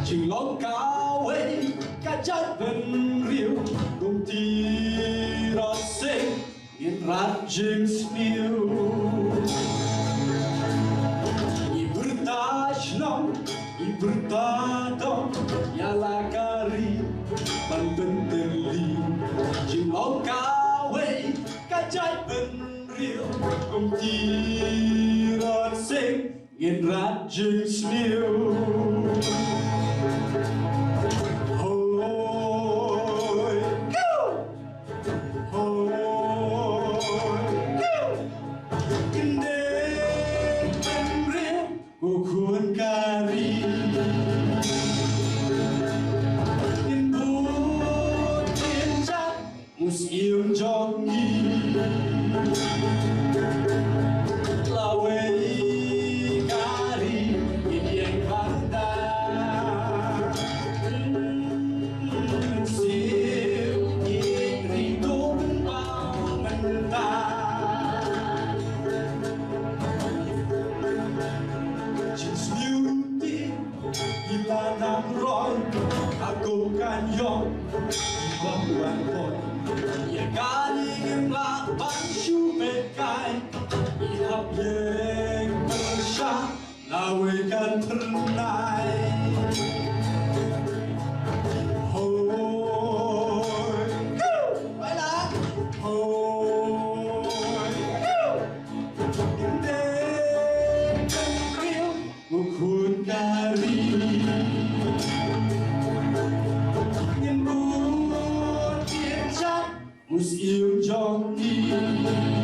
chừng lóng cao ấy cả chất vẫn riêu cùng ti ra sinh in rat jings new i bertajam i bertadam ya la kari banten teli chừng lóng cao ấy cả chất vẫn riêu cùng ti ra sinh in rat jings new. Kukuan kari in bút in chắc museum trong nghi là quê kari in yang kanda siêu in ri tung bao mình ta là nắng roi aku kan yong bangwan pon ya kali ngemla banshu bekai ihap yang bersha lawe kan ternai hoi baiklah hoi indek kan riu ukun kari museum trong đi